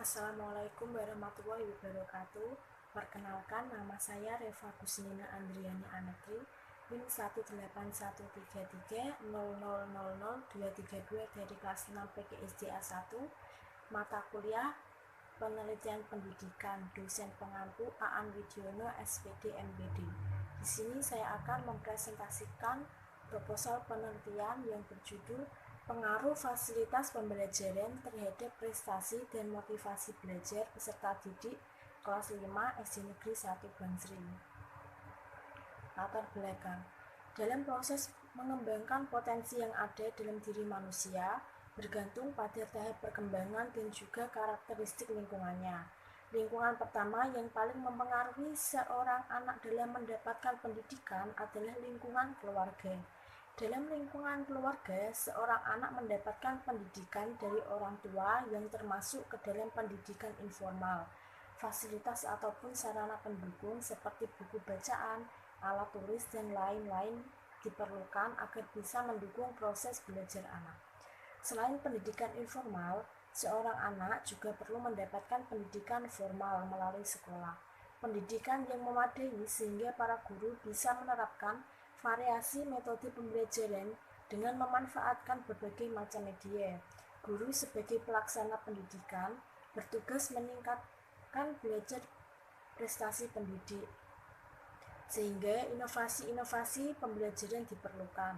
Assalamualaikum warahmatullahi wabarakatuh. Perkenalkan, nama saya Reva Kusnina Andriani Anetri, NIM 1813300000232 dari kelas 6 PGSD A1, mata kuliah Penelitian Pendidikan, dosen pengampu Aan Widiono, SPD, MPD. Di sini saya akan mempresentasikan proposal penelitian yang berjudul Pengaruh Fasilitas Pembelajaran terhadap Prestasi dan Motivasi Belajar Peserta Didik kelas 5 SD Negeri 1 Bangsri. Latar belakang. Dalam proses mengembangkan potensi yang ada dalam diri manusia, bergantung pada tahap perkembangan dan juga karakteristik lingkungannya. Lingkungan pertama yang paling mempengaruhi seorang anak dalam mendapatkan pendidikan adalah lingkungan keluarga. Dalam lingkungan keluarga, seorang anak mendapatkan pendidikan dari orang tua yang termasuk ke dalam pendidikan informal. Fasilitas ataupun sarana pendukung seperti buku bacaan, alat tulis, dan lain-lain diperlukan agar bisa mendukung proses belajar anak. Selain pendidikan informal, seorang anak juga perlu mendapatkan pendidikan formal melalui sekolah. Pendidikan yang memadai sehingga para guru bisa menerapkan variasi metode pembelajaran dengan memanfaatkan berbagai macam media. Guru sebagai pelaksana pendidikan bertugas meningkatkan belajar prestasi pendidik, sehingga inovasi-inovasi pembelajaran diperlukan.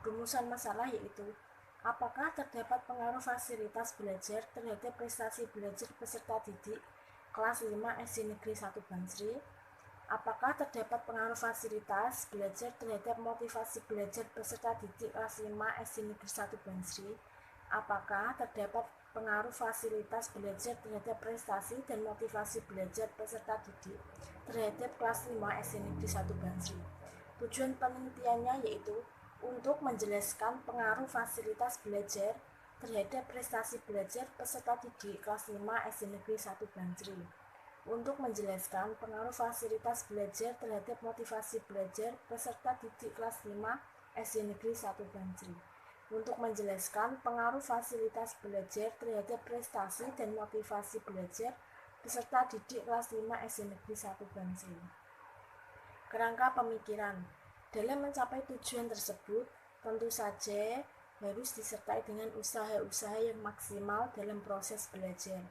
Rumusan masalah yaitu, apakah terdapat pengaruh fasilitas belajar terhadap prestasi belajar peserta didik kelas 5 SD Negeri 1 Bangsri? Apakah terdapat pengaruh fasilitas belajar terhadap motivasi belajar peserta didik kelas 5 SD Negeri 1 Bangsri? Apakah terdapat pengaruh fasilitas belajar terhadap prestasi dan motivasi belajar peserta didik terhadap kelas 5 SD Negeri 1 Bangsri? Tujuan penelitiannya yaitu untuk menjelaskan pengaruh fasilitas belajar terhadap prestasi belajar peserta didik kelas 5 SD Negeri 1 Bangsri. Untuk menjelaskan pengaruh fasilitas belajar terhadap motivasi belajar peserta didik kelas 5 SD Negeri 1 Bangsri. Untuk menjelaskan pengaruh fasilitas belajar terhadap prestasi dan motivasi belajar peserta didik kelas 5 SD Negeri 1 Bangsri. Kerangka pemikiran. Dalam mencapai tujuan tersebut, tentu saja harus disertai dengan usaha-usaha yang maksimal dalam proses belajar.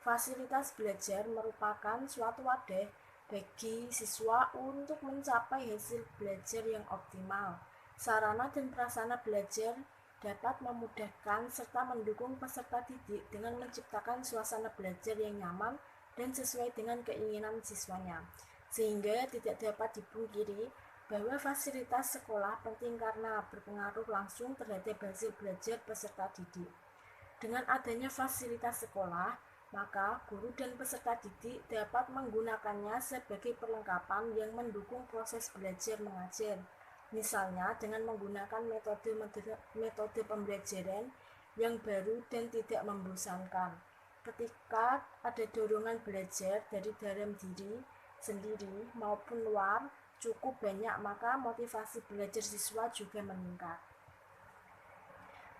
Fasilitas belajar merupakan suatu wadah bagi siswa untuk mencapai hasil belajar yang optimal. Sarana dan prasarana belajar dapat memudahkan serta mendukung peserta didik dengan menciptakan suasana belajar yang nyaman dan sesuai dengan keinginan siswanya. Sehingga tidak dapat dipungkiri bahwa fasilitas sekolah penting karena berpengaruh langsung terhadap hasil belajar peserta didik. Dengan adanya fasilitas sekolah, maka guru dan peserta didik dapat menggunakannya sebagai perlengkapan yang mendukung proses belajar mengajar. Misalnya dengan menggunakan metode pembelajaran yang baru dan tidak membosankan. Ketika ada dorongan belajar dari dalam diri sendiri maupun luar cukup banyak, maka motivasi belajar siswa juga meningkat.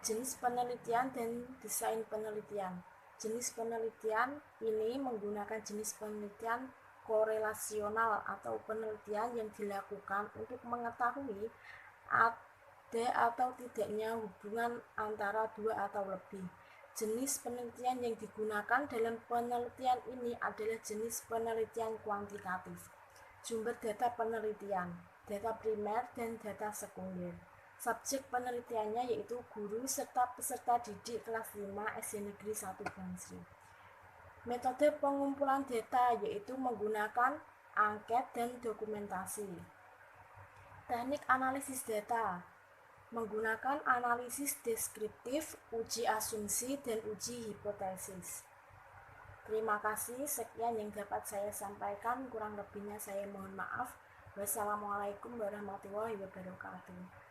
Jenis penelitian dan desain penelitian. Jenis penelitian ini menggunakan jenis penelitian korelasional atau penelitian yang dilakukan untuk mengetahui ada atau tidaknya hubungan antara dua atau lebih. Jenis penelitian yang digunakan dalam penelitian ini adalah jenis penelitian kuantitatif. Sumber data penelitian, data primer dan data sekunder. Subjek penelitiannya yaitu guru serta peserta didik kelas 5 SD Negeri 1 Bangsri. Metode pengumpulan data yaitu menggunakan angket dan dokumentasi. Teknik analisis data menggunakan analisis deskriptif, uji asumsi, dan uji hipotesis. Terima kasih, sekian yang dapat saya sampaikan, kurang lebihnya saya mohon maaf. Wassalamualaikum warahmatullahi wabarakatuh.